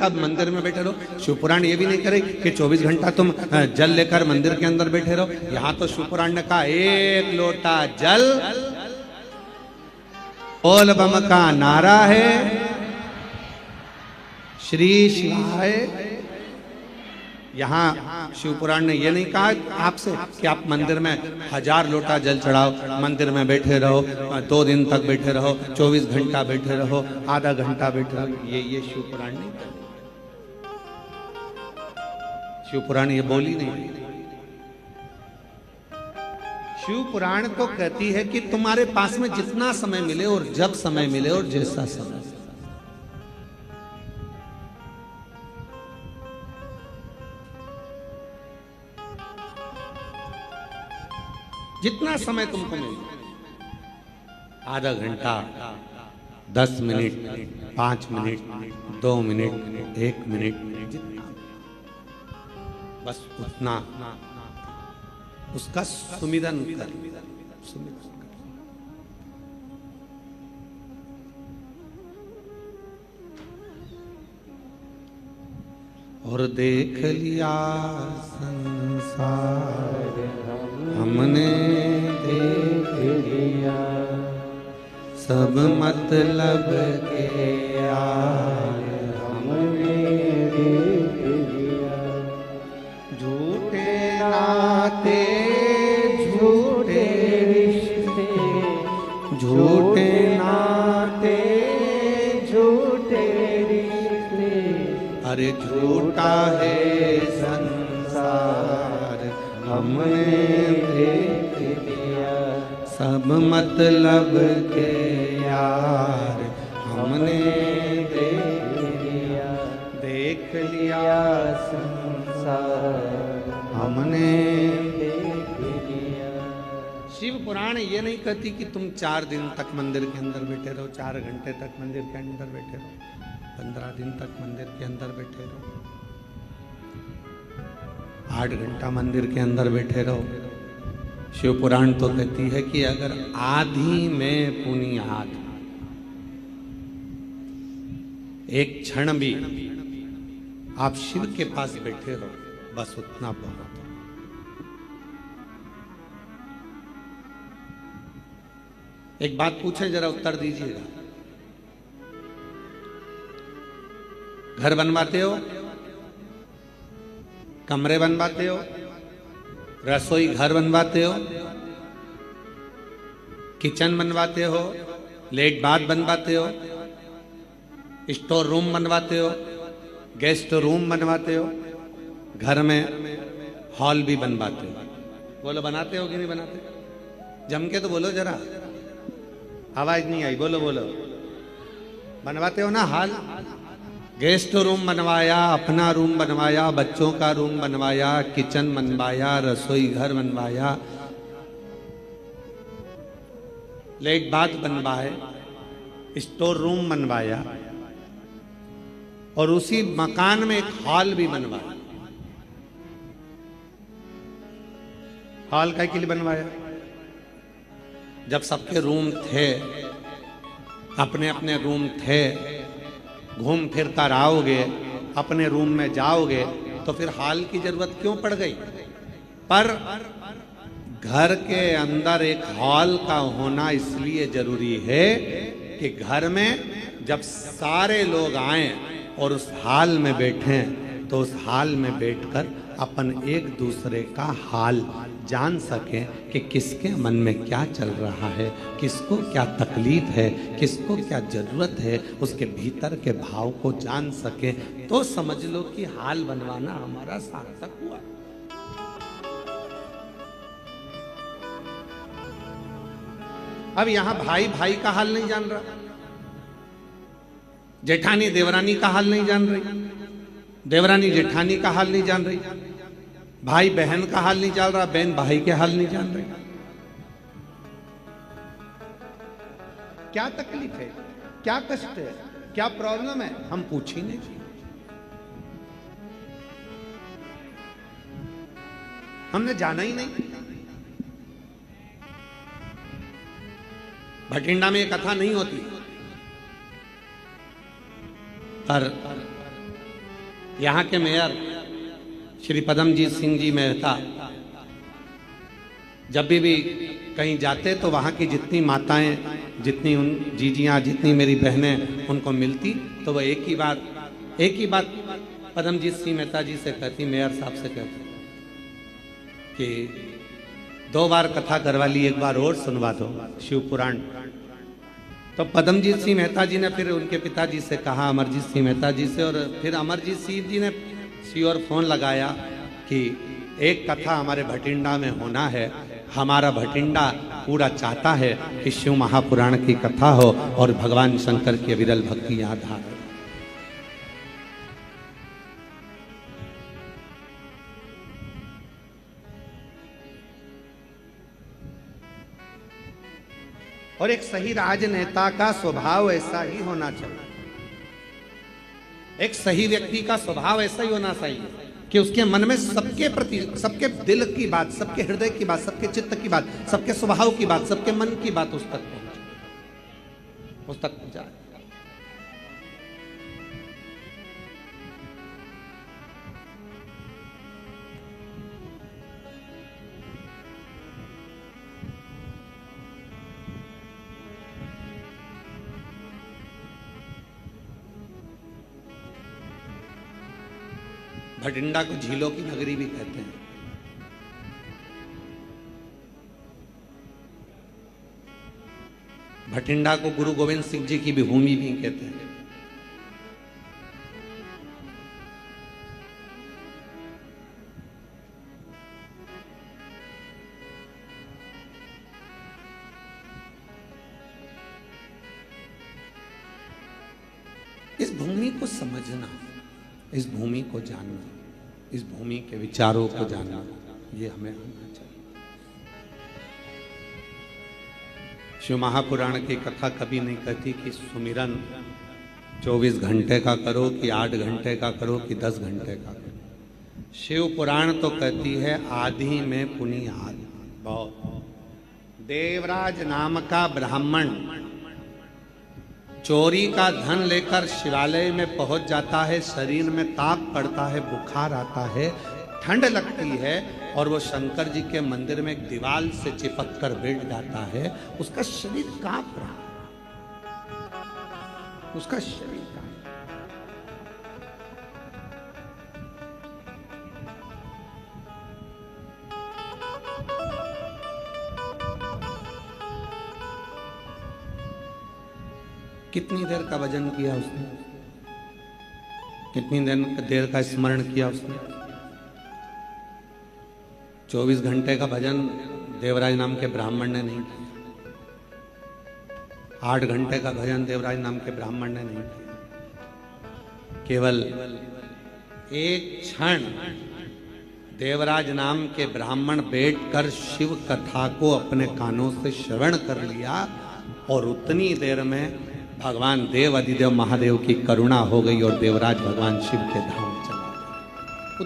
अब मंदिर में बैठे रहो। शिवपुराण ये भी नहीं करे कि 24 घंटा तुम जल लेकर मंदिर के अंदर बैठे रहो। यहाँ तो शिवपुराण ने कहा एक लोटा जल, बोल बम का नारा है, श्री शिवाय। यहाँ शिवपुराण ने ये नहीं कहा आपसे कि आप मंदिर में 1000 लोटा जल चढ़ाओ, मंदिर में बैठे रहो, 2 दिन तक बैठे रहो, 24 घंटा बैठे रहो, आधा घंटा बैठे रहो। ये शिवपुराण नहीं कहता। शिवपुराण ये बोली नहीं। शिवपुराण तो कहती है कि तुम्हारे पास में जितना समय मिले और जब समय मिले और जैसा समय, जितना समय तुमको मिले, आधा घंटा, 10 मिनट, 5 मिनट, 2 मिनट, 1 मिनट, बस उतना उसका सुमिरन कर। और देख लिया संसार हमने, देख लिया सब मतलब के यार हमने देख लिया। झूठे नाते झूठे रिश्ते, झूठे नाते झूठे रिश्ते, अरे झूठा है संसार हमने देख लिया। सब मतलब के यार हमने देख लिया, देख लिया संसार हमने देख लिया। शिव पुराण ये नहीं कहती कि तुम 4 दिन तक मंदिर के अंदर बैठे रहो, 4 घंटे तक मंदिर के अंदर बैठे रहो, 15 दिन तक मंदिर के अंदर बैठे रहो, 8 घंटा मंदिर के अंदर बैठे रहो। शिव पुराण तो कहती है कि अगर आधी में पुनियाद एक क्षण भी आप शिव के पास बैठे रहो, बस उतना बहुत। एक बात पूछें, जरा उत्तर दीजिएगा। घर बनवाते हो, कमरे बनवाते हो, रसोई घर बनवाते हो, किचन बनवाते हो, लेट बाथ बनवाते हो, स्टोर रूम बनवाते हो, गेस्ट रूम बनवाते हो, घर में हॉल भी बनवाते हो। बोलो बनाते हो कि नहीं बनाते? जम के तो बोलो जरा, आवाज नहीं आई, बोलो बोलो। बनवाते हो ना हॉल? गेस्ट रूम बनवाया, अपना रूम बनवाया, बच्चों का रूम बनवाया, किचन बनवाया, रसोई घर बनवाया, लेट बाथ बनवाए, स्टोर रूम बनवाया, और उसी मकान में एक हॉल भी बनवाया। हॉल का के लिए बनवाया? जब सबके रूम थे, अपने अपने रूम थे, घूम फिर कर आओगे, अपने रूम में जाओगे, तो फिर हॉल की जरूरत क्यों पड़ गई? पर घर के अंदर एक हॉल का होना इसलिए जरूरी है कि घर में जब सारे लोग आए और उस हॉल में बैठे, तो उस हॉल में बैठकर अपन एक दूसरे का हाल जान सकें कि किसके मन में क्या चल रहा है, किसको क्या तकलीफ है, किसको क्या जरूरत है, उसके भीतर के भाव को जान सकें, तो समझ लो कि हाल बनवाना हमारा सार्थक हुआ। अब यहां भाई भाई का हाल नहीं जान रहा, जेठानी देवरानी का हाल नहीं जान रही, देवरानी जेठानी का हाल नहीं जान रही, भाई बहन का हाल नहीं जान रहा, बहन भाई के हाल नहीं जान रही। क्या तकलीफ है, क्या कष्ट है, क्या प्रॉब्लम है, हम पूछ ही नहीं। हमने जाना ही नहीं। भटिंडा में ये कथा नहीं होती, पर यहाँ के मेयर श्री पदमजीत सिंह जी मेहता जब भी कहीं जाते तो वहाँ की जितनी माताएं, जितनी उन जीजियाँ, जितनी मेरी बहनें उनको मिलती तो वह एक ही बात पदमजीत सिंह मेहता जी से कहती, मेयर साहब से कहती कि 2 बार कथा करवा ली, एक बार और सुनवा दो शिव पुराण। तो पदमजीत सिंह मेहता जी ने फिर उनके पिताजी से कहा, अमरजीत सिंह मेहता जी से, और फिर अमरजीत सिंह जी ने और फोन लगाया कि एक कथा हमारे भटिंडा में होना है, हमारा भटिंडा पूरा चाहता है कि शिव महापुराण की कथा हो और भगवान शंकर की अविरल भक्ति याद आ रही। और एक सही राजनेता का स्वभाव ऐसा ही होना चाहिए, एक सही व्यक्ति का स्वभाव ऐसा ही होना चाहिए कि उसके मन में सबके प्रति, सबके दिल की बात, सबके हृदय की बात, सबके चित्त की बात, सबके स्वभाव की बात, सबके मन की बात उस तक पहुंचे। भटिंडा को झीलों की नगरी भी कहते हैं। भटिंडा को गुरु गोविंद सिंह जी की भी भूमि भी कहते हैं। इस भूमि को समझना, इस भूमि को जानना, इस भूमि के विचारों को जानना, ये हमें होना चाहिए। शिव महापुराण की कथा कभी नहीं कहती कि सुमिरन 24 घंटे का करो कि 8 घंटे का करो कि 10 घंटे का करो। शिव पुराण तो कहती है आदि में पुनियाद। बहुत देवराज नाम का ब्राह्मण चोरी का धन लेकर शिवालय में पहुंच जाता है, शरीर में ताप पड़ता है, बुखार आता है, ठंड लगती है और वो शंकर जी के मंदिर में एक दीवार से चिपक कर बैठ जाता है। उसका शरीर कांप रहा है, उसका शरीर कांप। कितनी देर का भजन किया उसने, कितनी देर का स्मरण किया उसने। 24 घंटे का भजन देवराज नाम के ब्राह्मण ने नहीं किया, 8 घंटे का भजन देवराज नाम के ब्राह्मण ने नहीं किया। केवल एक क्षण देवराज नाम के ब्राह्मण बैठकर शिव कथा को अपने कानों से श्रवण कर लिया और उतनी देर में भगवान देव अधिदेव महादेव की करुणा हो गई और देवराज भगवान शिव के धाम चला गया।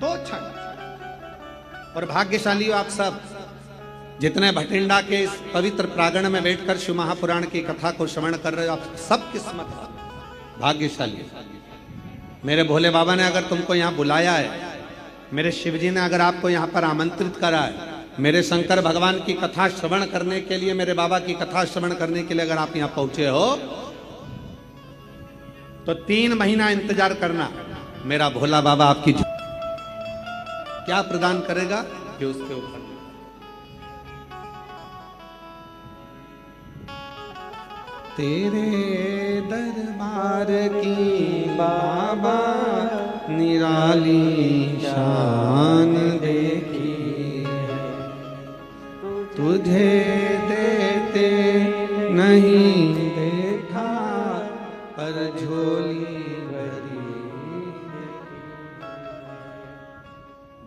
2 क्षण। और भाग्यशाली आप सब जितने भटिंडा के इस पवित्र प्रांगण में बैठकर शिव महापुराण की कथा को श्रवण कर रहे हो, आप सब किस्मत भाग्यशाली। मेरे भोले बाबा ने अगर तुमको यहाँ बुलाया है, मेरे शिव जी ने अगर आपको यहाँ पर आमंत्रित करा है, मेरे शंकर भगवान की कथा श्रवण करने के लिए, मेरे बाबा की कथा श्रवण करने के लिए अगर आप यहाँ पहुंचे हो तो 3 महीना इंतजार करना। मेरा भोला बाबा आपकी क्या प्रदान करेगा कि उसके ऊपर तेरे दरबार की बाबा निराली शान देखी, तुझे देते नहीं देखा पर झोली भरी,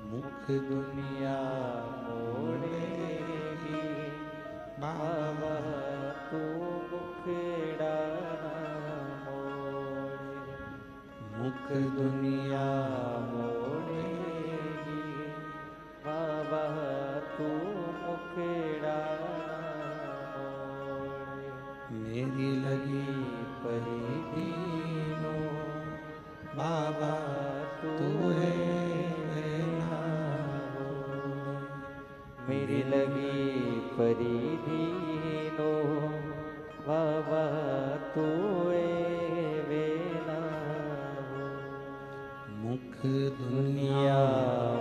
मुख दुनिया मोड़ेगी बाबा तू मुखड़ा मोड़े, मुख दुनिया मोड़ेगी बाबा तू मुखड़ा मोड़े। मेरी लगी बाबा तूए वेला मुख दुनिया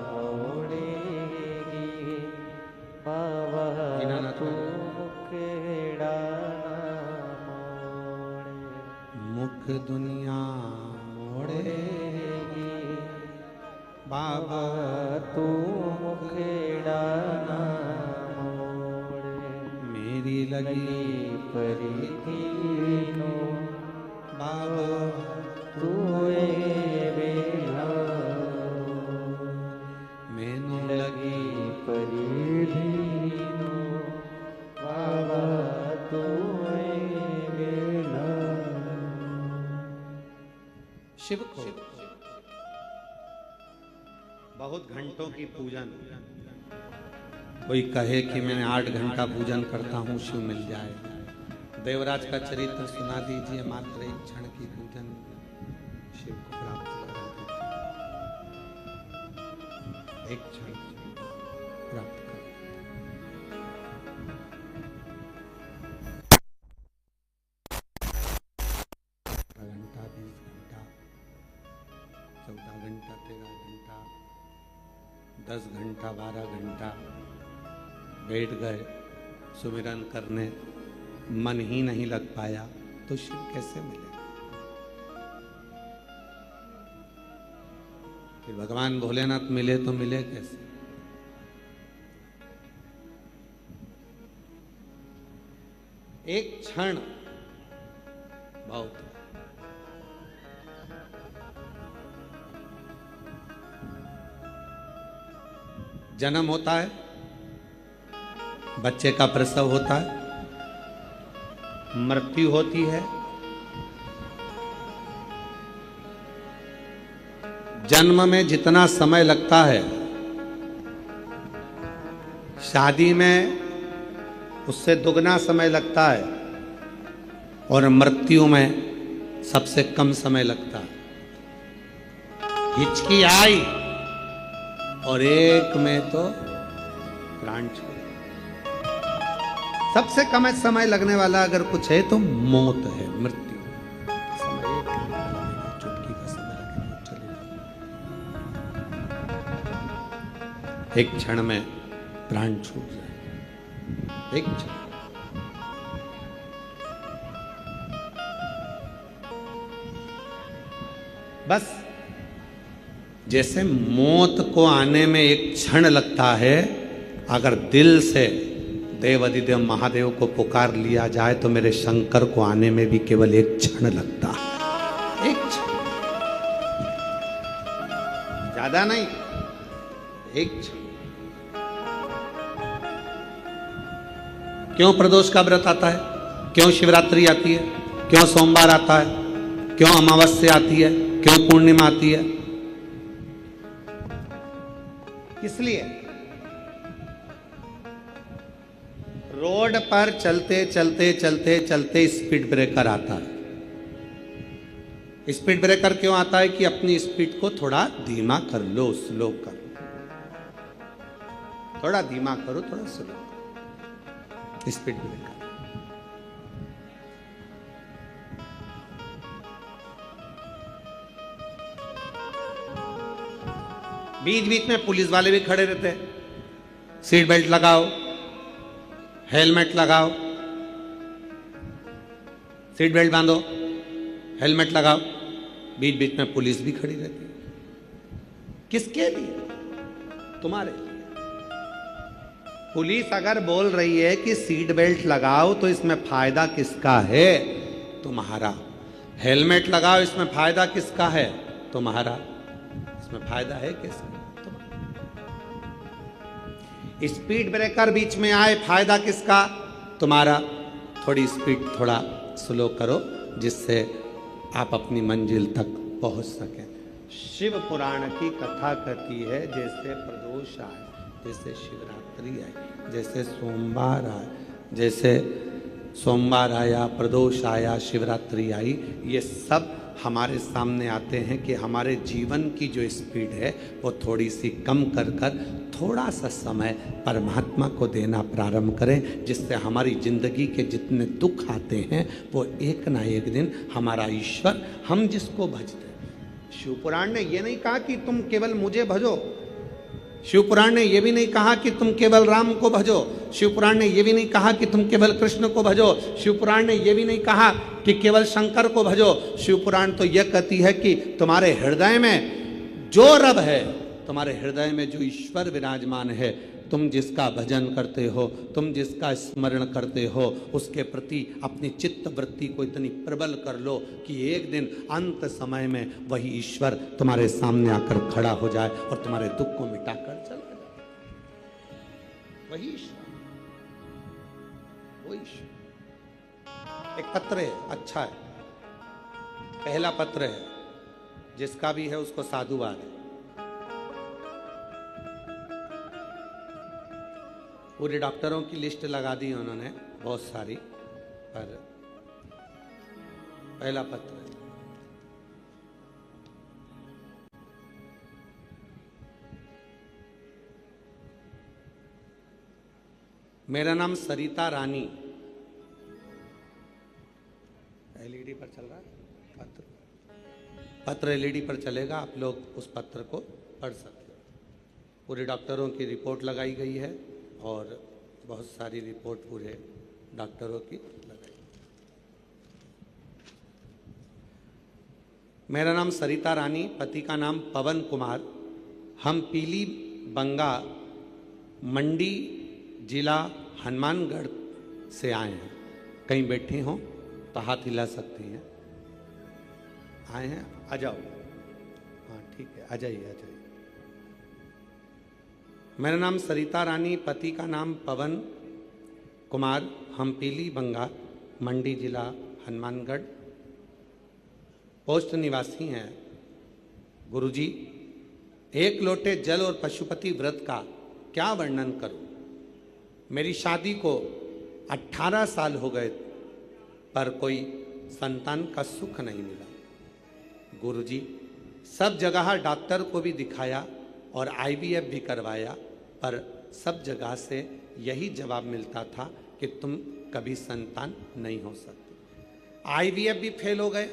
मोड़ेगी बाबा तू मुखड़ा मोड़े मुख दुनिया मोड़ेगी बाबा तू मुखड़ा मोड़े मेरी लगी परिधीनो बाबा तूए वेला मैनू लगी परिधीनो बाबा तूए वेला शिव को बहुत घंटों की पूजन, कोई कहे कि मैंने 8 घंटा पूजन करता हूं, शिव मिल जाए। देवराज का चरित्र सुना दीजिए, मात्र एक क्षण की पूजन शिव को प्राप्त करा देती। एक क्षण प्राप्त कर घंटा 20 घंटा 14 घंटा 13 घंटा 10 घंटा 12 घंटा बैठ गए सुमिरन करने, मन ही नहीं लग पाया तो शिव कैसे मिले? फिर भगवान भोलेनाथ मिले तो मिले कैसे? एक क्षण बहुत है। जन्म होता है, बच्चे का प्रसव होता है, मृत्यु होती है, जन्म में जितना समय लगता है शादी में उससे दुगना समय लगता है, और मृत्यु में सबसे कम समय लगता है। हिचकी आई और एक में तो प्राण छोड़। सबसे कम समय लगने वाला अगर कुछ है तो मौत है, मृत्यु। समय एक लगेगा, चुटकी का समय लगेगा, चलेगा। एक क्षण में प्राण छूट जाए, एक क्षण। बस जैसे मौत को आने में एक क्षण लगता है, अगर दिल से देव अधिदेव महादेव को पुकार लिया जाए तो मेरे शंकर को आने में भी केवल एक क्षण लगता है, एक क्षण, ज्यादा नहीं, एक क्षण। क्यों प्रदोष का व्रत आता है? क्यों शिवरात्रि आती है? क्यों सोमवार आता है? क्यों अमावस्या आती है? क्यों पूर्णिमा आती है? इसलिए रोड पर चलते चलते चलते चलते स्पीड ब्रेकर आता है। स्पीड ब्रेकर क्यों आता है? कि अपनी स्पीड को थोड़ा धीमा कर लो, स्लो कर लो, थोड़ा धीमा करो, थोड़ा स्लो करो। स्पीड ब्रेकर बीच बीच में पुलिस वाले भी खड़े रहते हैं, सीट बेल्ट लगाओ, हेलमेट लगाओ, सीट बेल्ट बांधो, हेलमेट लगाओ। बीच बीच में पुलिस भी खड़ी रहती है। किसके लिए? तुम्हारे लिए। पुलिस अगर बोल रही है कि सीट बेल्ट लगाओ तो इसमें फायदा किसका है? तुम्हारा। हेलमेट लगाओ, इसमें फायदा किसका है? तुम्हारा। इसमें फायदा है किसका? स्पीड ब्रेकर बीच में आए, फायदा किसका? तुम्हारा। थोड़ी स्पीड थोड़ा स्लो करो जिससे आप अपनी मंजिल तक पहुंच सकें। शिव पुराण की कथा कहती है जैसे प्रदोष आए, जैसे शिवरात्रि आई, जैसे सोमवार आए, जैसे सोमवार आया, प्रदोष आया, शिवरात्रि आई, ये सब हमारे सामने आते हैं कि हमारे जीवन की जो स्पीड है वो थोड़ी सी कम कर कर थोड़ा सा समय परमात्मा को देना प्रारंभ करें, जिससे हमारी जिंदगी के जितने दुख आते हैं वो एक ना एक दिन हमारा ईश्वर, हम जिसको भजते हैं। शिवपुराण ने ये नहीं कहा कि तुम केवल मुझे भजो, शिवपुराण ने यह भी नहीं कहा कि तुम केवल राम को भजो, शिवपुराण ने यह भी नहीं कहा कि तुम केवल कृष्ण को भजो, शिवपुराण ने यह भी नहीं कहा कि केवल शंकर को भजो। शिवपुराण तो यह कहती है कि तुम्हारे हृदय में जो रब है, तुम्हारे हृदय में जो ईश्वर विराजमान है, तुम जिसका भजन करते हो, तुम जिसका स्मरण करते हो, उसके प्रति अपनी चित्त वृत्ति को इतनी प्रबल कर लो कि एक दिन अंत समय में वही ईश्वर तुम्हारे सामने आकर खड़ा हो जाए और तुम्हारे दुख को मिटाकर चला जाए। वही ईश्वर, वही ईश्वर। एक पत्र है, अच्छा है, पहला पत्र है, जिसका भी है उसको साधुवाद है। पूरे डॉक्टरों की लिस्ट लगा दी उन्होंने बहुत सारी, पर पहला पत्र है। मेरा नाम सरिता रानी। एलईडी पर चल रहा है पत्र एलईडी पर चलेगा, आप लोग उस पत्र को पढ़ सकते हो। पूरे डॉक्टरों की रिपोर्ट लगाई गई है और बहुत सारी रिपोर्ट पूरे डॉक्टरों की लगाई। मेरा नाम सरिता रानी, पति का नाम पवन कुमार। हम पीली बंगा मंडी जिला हनुमानगढ़ से आए हैं। कहीं बैठे हों तो हाथ हिला सकती हैं। आए हैं, आ जाओ। हाँ ठीक है, आ जाइए आ जाइए। मेरा नाम सरिता रानी, पति का नाम पवन कुमार। हम पीली बंगा मंडी जिला हनुमानगढ़ पोस्ट निवासी हैं। गुरुजी, एक लोटे जल और पशुपति व्रत का क्या वर्णन करूं? मेरी शादी को 18 साल हो गए पर कोई संतान का सुख नहीं मिला। गुरुजी, सब जगह डॉक्टर को भी दिखाया और आईवीएफ भी करवाया, पर सब जगह से यही जवाब मिलता था कि तुम कभी संतान नहीं हो सकते। आईवीएफ भी फेल हो गए।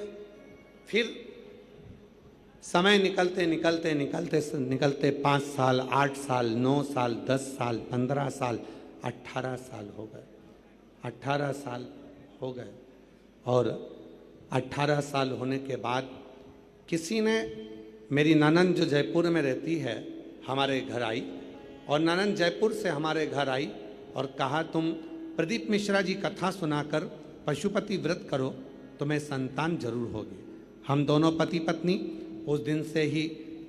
फिर समय निकलते निकलते निकलते निकलते 5 साल, 8 साल, 9 साल, 10 साल, 15 साल, 18 साल हो गए। 18 साल हो गए और 18 साल होने के बाद किसी ने, मेरी ननंद जो जयपुर में रहती है, हमारे घर आई और ननंद जयपुर से हमारे घर आई और कहा तुम प्रदीप मिश्रा जी कथा सुनाकर पशुपति व्रत करो, तुम्हें संतान जरूर होगी। हम दोनों पति पत्नी उस दिन से ही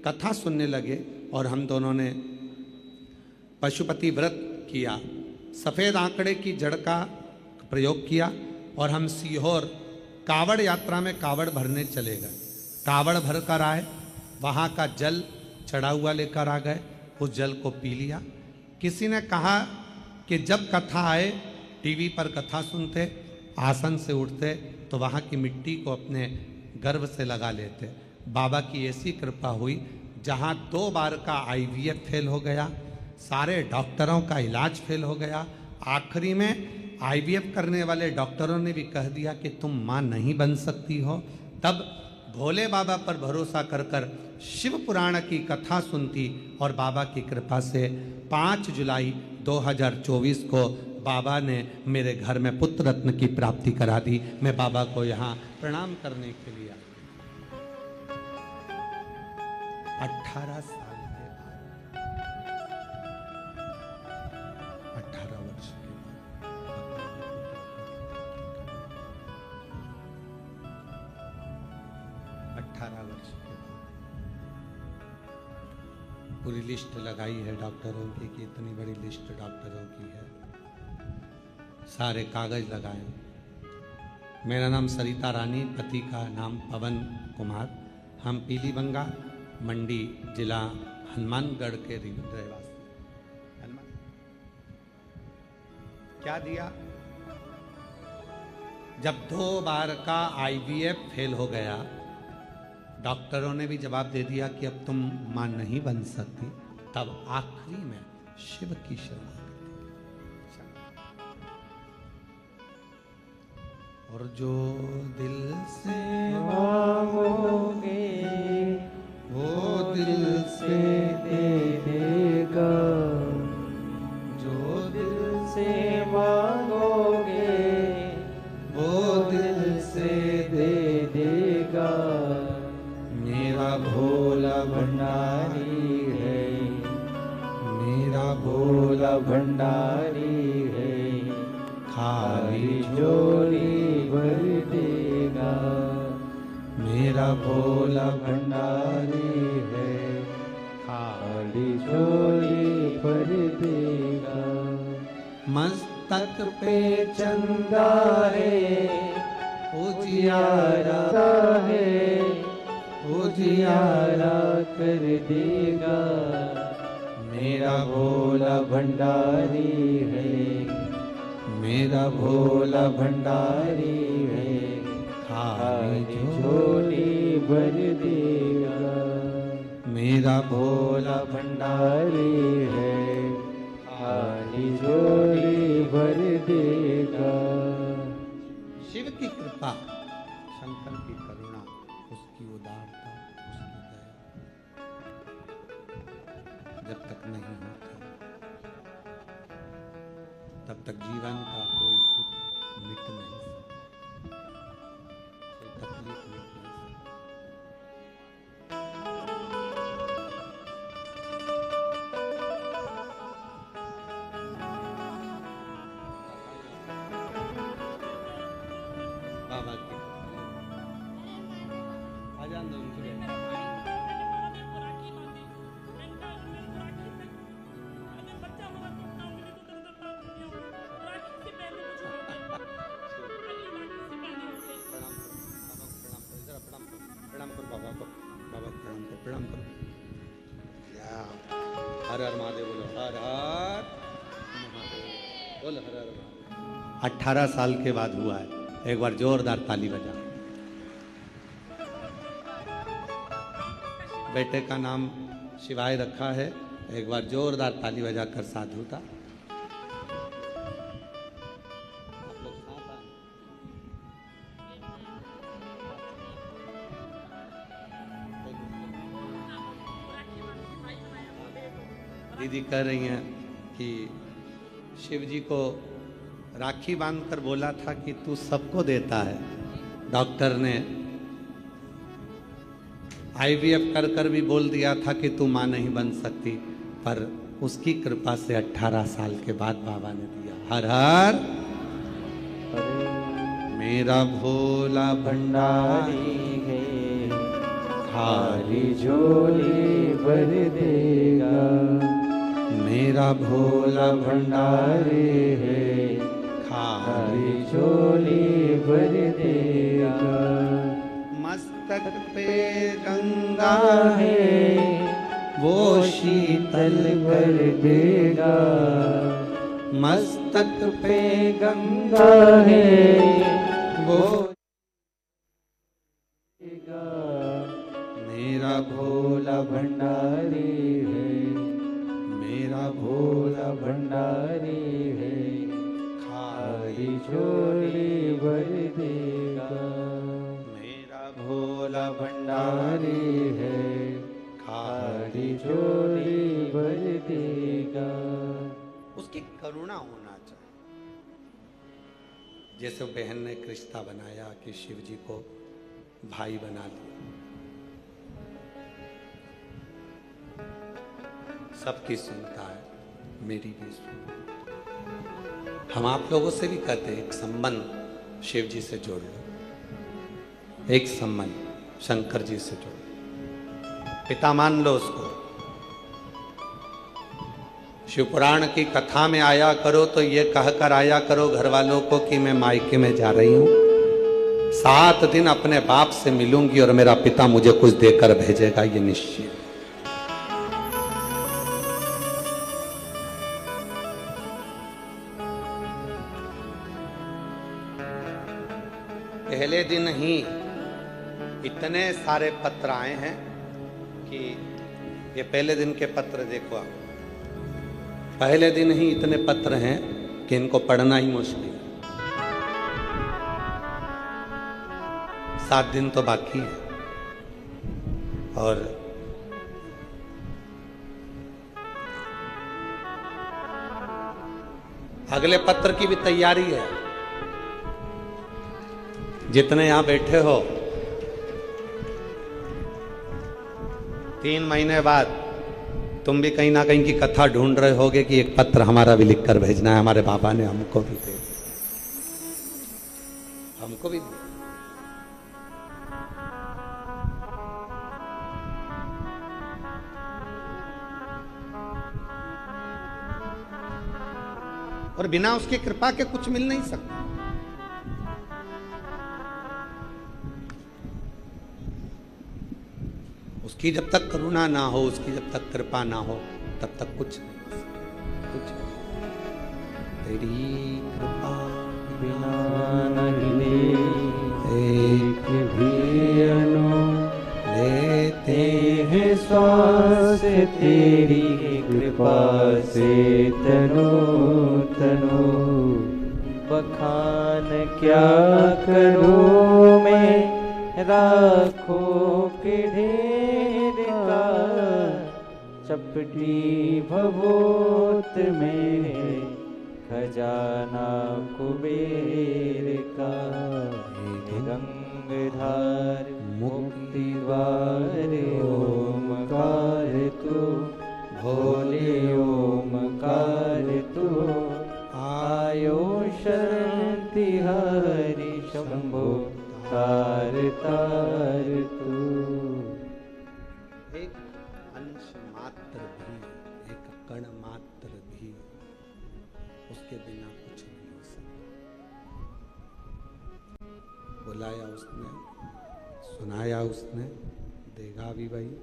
कथा सुनने लगे और हम दोनों ने पशुपति व्रत किया। सफ़ेद आंकड़े की जड़ का प्रयोग किया और हम सीहोर कावड़ यात्रा में कावड़ भरने चले गए। कावड़ भर कर आए, वहाँ का जल चढ़ा हुआ लेकर आ गए, उस जल को पी लिया। किसी ने कहा कि जब कथा आए, टीवी पर कथा सुनते, आसन से उठते तो वहाँ की मिट्टी को अपने गर्भ से लगा लेते। बाबा की ऐसी कृपा हुई, जहाँ 2 बार का आईवीएफ फेल हो गया, सारे डॉक्टरों का इलाज फेल हो गया। आखिरी में आईवीएफ करने वाले डॉक्टरों ने भी कह दिया कि तुम माँ नहीं बन सकती हो। तब भोले बाबा पर भरोसा कर कर शिव पुराण की कथा सुनती और बाबा की कृपा से 5 जुलाई 2024 को बाबा ने मेरे घर में पुत्र रत्न की प्राप्ति करा दी। मैं बाबा को यहाँ प्रणाम करने के लिए आया। 18 साल के बाद, 18 वर्ष के बाद, 18 वर्ष के बाद पूरी लिस्ट लगाई है डॉक्टरों की कि इतनी बड़ी लिस्ट डॉक्टरों की है। सारे कागज लगाए। मेरा नाम सरिता रानी, पति का नाम पवन कुमार। हम पीली बंगा मंडी जिला हनुमानगढ़ के रहवासी। हनुमान क्या दिया? जब 2 बार का आईवीएफ फेल हो गया डॉक्टरों ने भी जवाब दे दिया कि अब तुम मां नहीं बन सकती। तब आखिरी में शिव की शरण और जो दिल से मांगोगे वो दिल से दे देगा, जो दिल से मांगोगे वो दिल से दे देगा। मेरा भोला भंडारी है, मेरा भोला भंडारी है, खाली झोली भर देगा। मेरा भोला भंडारी है, खाली झोली भर देगा। मस्तक पे चंदा है, उजियारा है, उजियारा कर देगा। मेरा भोला भंडारी है, मेरा भोला भंडारी है, खाली झोली भर देगा। मेरा भोला भंडारी है, खाली झोली भर देगा। शिव की कृपा, शंकर की करुणा, उसकी उदारता, उसकी दया जब तक नहीं होती तब तक जीवन का कोई दुख मिट नहीं सकता, कोई तकलीफ मिट नहीं सकती। बाबा की आजान दो उनकी बेटी। प्रणाम करो बाबा को, बाबा को प्रणाम करो। या हर हर महादेव बोलो, हर हर महादेव बोलो, हर हर महादेव। 18 साल के बाद हुआ है, एक बार जोरदार ताली बजा। बेटे का नाम शिवाय रखा है, एक बार जोरदार ताली बजाकर साधुता। दीदी कह रही हैं कि शिव जी को राखी बांधकर बोला था कि तू सबको देता है। डॉक्टर ने IVF कर कर भी बोल दिया था कि तू मां नहीं बन सकती, पर उसकी कृपा से 18 साल के बाद बाबा ने दिया। हर हर मेरा भोला भंडारी है, खाली झोली भर देगा। मेरा भोला भंडारी है, खाली झोली भर देगा। मस्तक पे गंगा है, वो शीतल कर देगा। मस्तक पे गंगा है, वो देगा। मेरा भोला भंडारी है, मेरा भोला भंडारी है, खाली झोली भर देगा। मेरा भोला भंडारी है, खाली झोली भर देगा। उसकी करुणा होना चाहिए। जैसे बहन ने रिश्ता बनाया कि शिव जी को भाई बना लिया, सबकी सुनता है, मेरी भी सुन। हम आप लोगों से भी कहते हैं एक संबंध शिव जी से जोड़ लो, एक संबंध शंकर जी से जोड़ लो, पिता मान लो उसको। शिव पुराण की कथा में आया करो तो ये कहकर आया करो घर वालों को कि मैं मायके में जा रही हूं, 7 दिन अपने बाप से मिलूंगी और मेरा पिता मुझे कुछ देकर भेजेगा, ये निश्चित। पहले दिन ही इतने सारे पत्र आए हैं कि ये पहले दिन के पत्र देखो आप, पहले दिन ही इतने पत्र हैं कि इनको पढ़ना ही मुश्किल है। 7 दिन तो बाकी है और अगले पत्र की भी तैयारी है। जितने यहां बैठे हो 3 महीने बाद तुम भी कहीं ना कहीं की कथा ढूंढ रहे होगे कि एक पत्र हमारा भी लिख कर भेजना है, हमारे बाबा ने हमको भी दे, हमको भी दे। और बिना उसकी कृपा के कुछ मिल नहीं सकता। उसकी जब तक करुणा ना हो, उसकी जब तक कृपा ना हो, तब तक कुछ नहीं, कुछ नहीं। तेरी कृपा बिना नहीं एक भी अनु लेते हैं श्वास, तेरी कृपा से तनु तनु। बखान क्या करूं मैं राखों के ढेर का, चपटी भभूत में खजाना कुबेर का। गंगधार मुक्ति द्वार ओमकार तू, भोले ओमकार तू। आयो शरण तिहारी शंभो तार तार तू। एक अंश मात्र भी, एक कण मात्र भी उसके बिना कुछ नहीं हो सकता। बुलाया उसने, सुनाया उसने, देगा भी वही,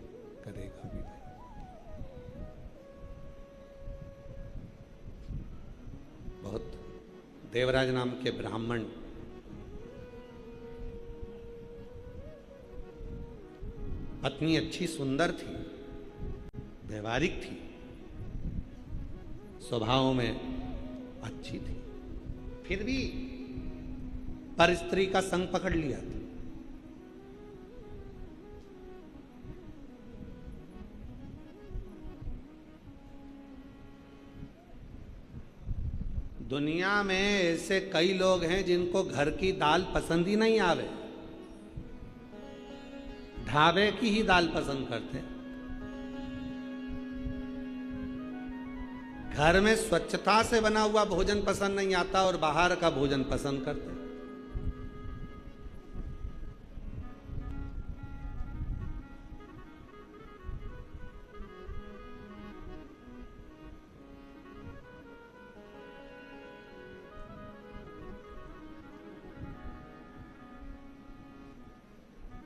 करेगा भी वही। बहुत देवराज नाम के ब्राह्मण पत्नी अच्छी सुंदर थी, व्यवहारिक थी, स्वभाव में अच्छी थी, फिर भी पर स्त्री का संग पकड़ लिया था। दुनिया में ऐसे कई लोग हैं जिनको घर की दाल पसंद ही नहीं आवे, ढाबे की ही दाल पसंद करते हैं। घर में स्वच्छता से बना हुआ भोजन पसंद नहीं आता और बाहर का भोजन पसंद करते हैं।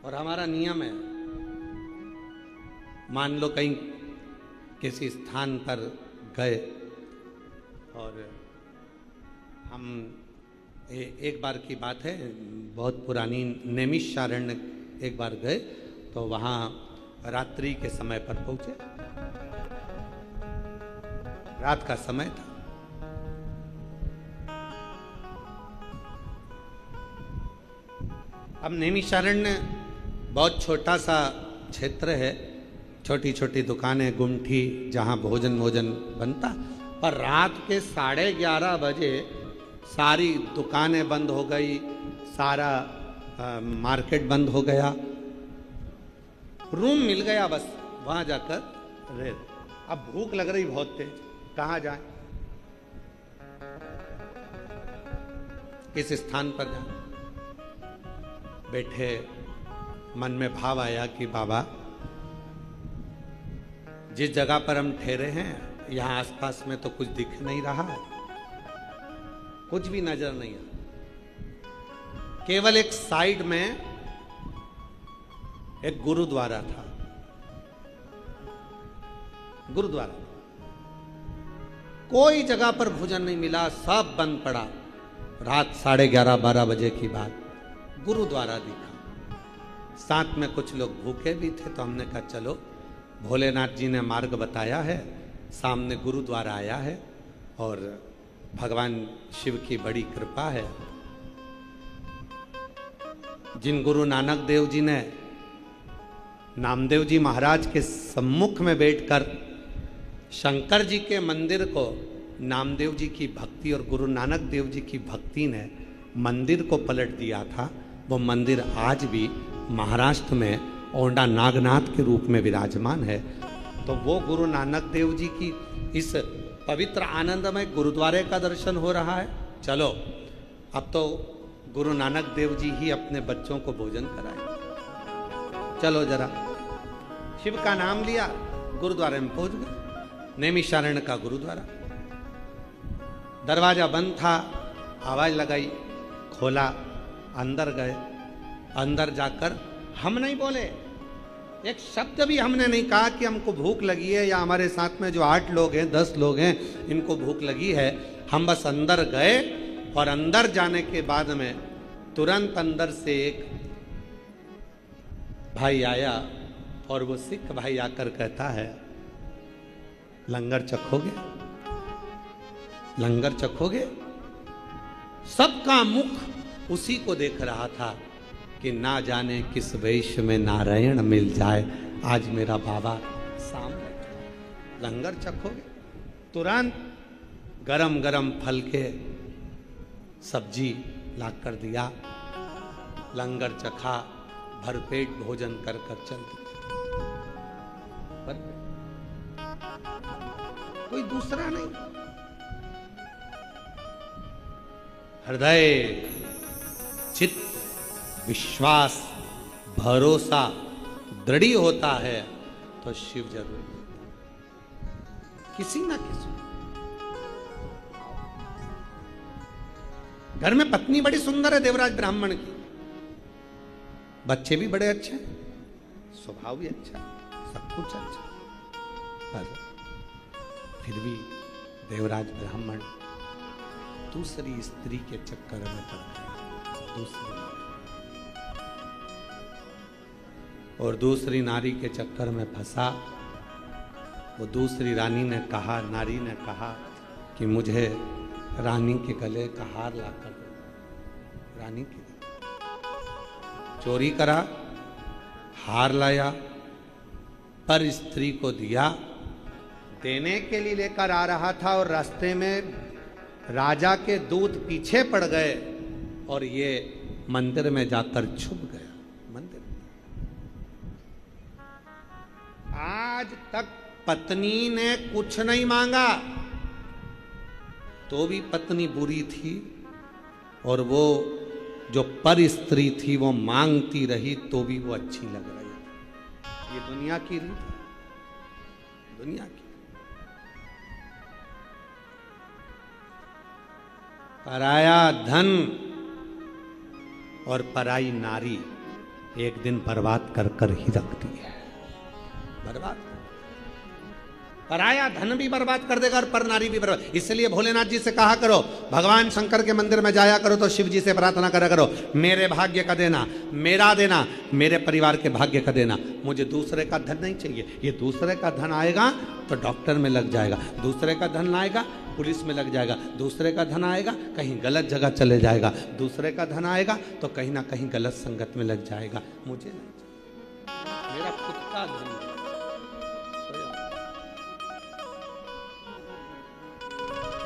और हमारा नियम है, मान लो कहीं किसी स्थान पर गए और हम एक बार की बात है, बहुत पुरानी नैमिषारण्य एक बार गए तो वहाँ रात्रि के समय पर पहुँचे, रात का समय था। अब नैमिषारण्य बहुत छोटा सा क्षेत्र है, छोटी छोटी दुकानें, गुमठी, जहाँ भोजन बनता, पर रात के 11:30 बजे सारी दुकानें बंद हो गई, सारा मार्केट बंद हो गया, रूम मिल गया बस वहाँ जाकर रह। अब भूख लग रही बहुत तेज, कहाँ जाए, किस स्थान पर जाए। बैठे, मन में भाव आया कि बाबा जिस जगह पर हम ठहरे हैं यहाँ आसपास में तो कुछ दिख नहीं रहा है, कुछ भी नजर नहीं आ, केवल एक साइड में एक गुरुद्वारा था, गुरुद्वारा। कोई जगह पर भोजन नहीं मिला, सब बंद पड़ा। रात 11:30-12 बजे की बात, गुरुद्वारा दिखा, साथ में कुछ लोग भूखे भी थे, तो हमने कहा चलो, भोलेनाथ जी ने मार्ग बताया है, सामने गुरुद्वारा आया है और भगवान शिव की बड़ी कृपा है। जिन गुरु नानक देव जी ने नामदेव जी महाराज के सम्मुख में बैठकर शंकर जी के मंदिर को नामदेव जी की भक्ति और गुरु नानक देव जी की भक्ति ने मंदिर को पलट दिया था, वो मंदिर आज भी महाराष्ट्र में औंडा नागनाथ के रूप में विराजमान है। तो वो गुरु नानक देव जी की इस पवित्र आनंदमय गुरुद्वारे का दर्शन हो रहा है। चलो, अब तो गुरु नानक देव जी ही अपने बच्चों को भोजन कराए। चलो जरा, शिव का नाम लिया, गुरुद्वारे में पहुंच गए। नैमिषारण्य का गुरुद्वारा, दरवाजा बंद था, आवाज लगाई, खोला, अंदर गए। अंदर जाकर हम नहीं बोले, एक शब्द भी हमने नहीं कहा कि हमको भूख लगी है, या हमारे साथ में जो 8 लोग हैं 10 लोग हैं इनको भूख लगी है। हम बस अंदर गए और अंदर जाने के बाद में तुरंत अंदर से एक भाई आया और वो सिख भाई आकर कहता है, लंगर चखोगे? लंगर चखोगे? सबका मुख उसी को देख रहा था कि ना जाने किस वेश में नारायण मिल जाए, आज मेरा बाबा सामने। लंगर चखोगे? तुरंत गरम गरम फल के सब्जी ला कर दिया, लंगर चखा, भरपेट भोजन कर कर चल दिया। कोई दूसरा नहीं, हृदय, चित्त, विश्वास, भरोसा दृढ़ होता है तो शिव जरूर किसी ना किसी। घर में पत्नी बड़ी सुंदर है देवराज ब्राह्मण की, बच्चे भी बड़े अच्छे, स्वभाव भी अच्छा, सब कुछ अच्छा, पर फिर भी देवराज ब्राह्मण दूसरी स्त्री के चक्कर में पड़ गए, दूसरी नारी के चक्कर में फंसा। वो दूसरी रानी ने कहा, नारी ने कहा कि मुझे रानी के गले का हार ला कर दो। रानी के चोरी करा, हार लाया, पर स्त्री को दिया। देने के लिए लेकर आ रहा था और रास्ते में राजा के दूत पीछे पड़ गए और ये मंदिर में जाकर छुप गया। मंदिर आज तक पत्नी ने कुछ नहीं मांगा, तो भी पत्नी बुरी थी, और वो जो पर स्त्री थी वो मांगती रही तो भी वो अच्छी लग रही थी। ये दुनिया की रीत है, दुनिया की। पराया धन और पराई नारी एक दिन बर्बाद कर कर ही रखती है, बर्बाद। पराया धन भी बर्बाद कर देगा और पर नारी भी बर्बाद। इसलिए भोलेनाथ जी से कहा करो, भगवान शंकर के मंदिर में जाया करो तो शिव जी से प्रार्थना करा करो, मेरे भाग्य का देना, मेरा देना, मेरे परिवार के भाग्य का देना, मुझे दूसरे का धन नहीं चाहिए। ये दूसरे का धन आएगा तो डॉक्टर में लग जाएगा, दूसरे का धन आएगा पुलिस में लग जाएगा, दूसरे का धन आएगा कहीं गलत जगह चले जाएगा, दूसरे का धन आएगा तो कहीं ना कहीं गलत संगत में लग जाएगा। मुझे नहीं चाहिए, मेरा खुद का धन,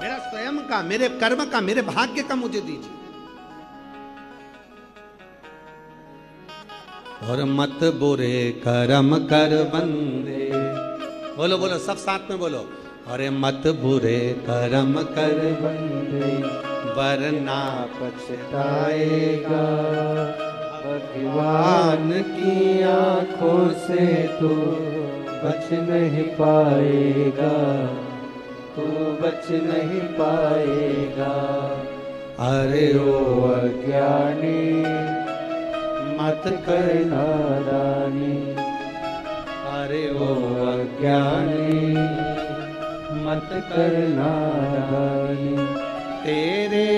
मेरा स्वयं का, मेरे कर्म का, मेरे भाग्य का मुझे दीजिए। और मत बुरे कर्म कर बंदे, बोलो बोलो सब साथ में बोलो, अरे मत बुरे कर्म कर बंदे वरना पछताएगा, भगवान की आंखों से तू बच नहीं पाएगा, तू बच नहीं पाएगा। अरे ओ अज्ञानी मत कर नादानी, अरे ओ अज्ञानी मत कर नादानी, तेरे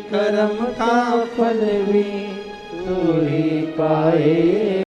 कर्म का फल भी तू ही पाए।